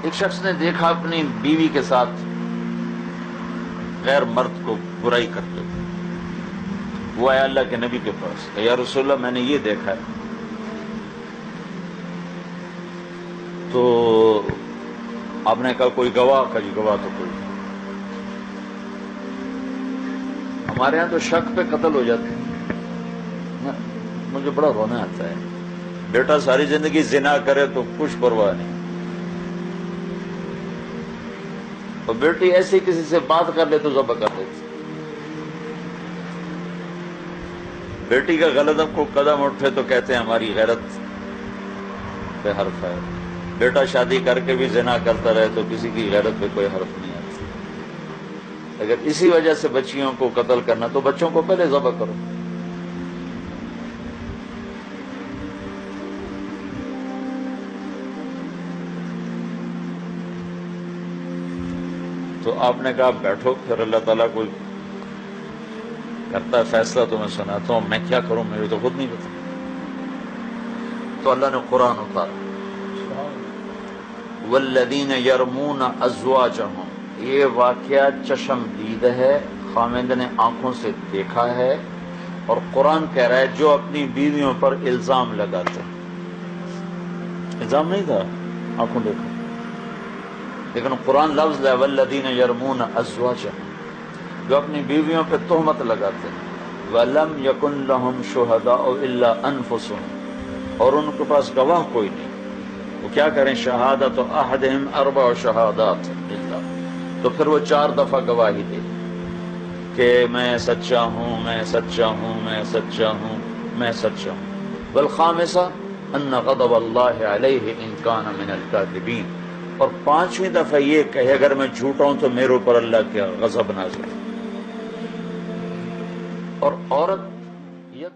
ایک شخص نے دیکھا اپنی بیوی کے ساتھ غیر مرد کو برائی کرتے ہوئے، وہ آیا اللہ کے نبی کے پاس، یا رسول اللہ میں نے یہ دیکھا ہے، تو آپ نے کہا کوئی گواہ کا؟ جی گواہ تو کوئی نہیں۔ ہمارے ہاں تو شک پہ قتل ہو جاتے ہیں، مجھے بڑا رونا آتا ہے، بیٹا ساری زندگی زنا کرے تو کچھ پرواہ نہیں، اور بیٹی ایسی کسی سے بات کر لے تو ذبح کر دیتی۔ بیٹی کا غلط کو قدم اٹھے تو کہتے ہیں ہماری غیرت پہ حرف ہے، بیٹا شادی کر کے بھی زنا کرتا رہے تو کسی کی غیرت پہ کوئی حرف نہیں آتی۔ اگر اسی وجہ سے بچیوں کو قتل کرنا تو بچوں کو پہلے ذبح کرو۔ تو آپ نے کہا بیٹھو، پھر اللہ تعالیٰ کوئی کرتا ہے فیصلہ تو میں سناتا ہوں، میں کیا کروں مجھے تو خود نہیں پتا۔ تو اللہ نے قرآن اتارا، والذین یرمون ازواجہم، یہ واقعہ چشم دید ہے، خامد نے آنکھوں سے دیکھا ہے، اور قرآن کہہ رہا ہے جو اپنی بیویوں پر الزام لگاتے ہیں، الزام نہیں تھا، آنکھوں دیکھا، لیکن قرآن لفظ ہے والذین یرمون ازواجہم، جو اپنی بیویوں پہ تہمت لگاتے ہیں، وَلَمْ يَكُنْ لَهُمْ شُهَدَاءُ إِلَّا أَنفُسُهُمْ، اور ان کے پاس گواہ کوئی نہیں، وہ کیا کریں؟ شہادت احدہم 4 شہادات اللہ، تو پھر وہ 4 دفعہ گواہی دے کہ میں سچا ہوں، میں سچا ہوں، میں سچا ہوں، میں سچا ہوں، والخامسہ ان غضب اللہ علیہ ان کان من الکاذبین، اور 5ویں دفعہ یہ کہے اگر میں جھوٹا ہوں تو میرے اوپر اللہ کا غضب نازل۔ اور عورت یہ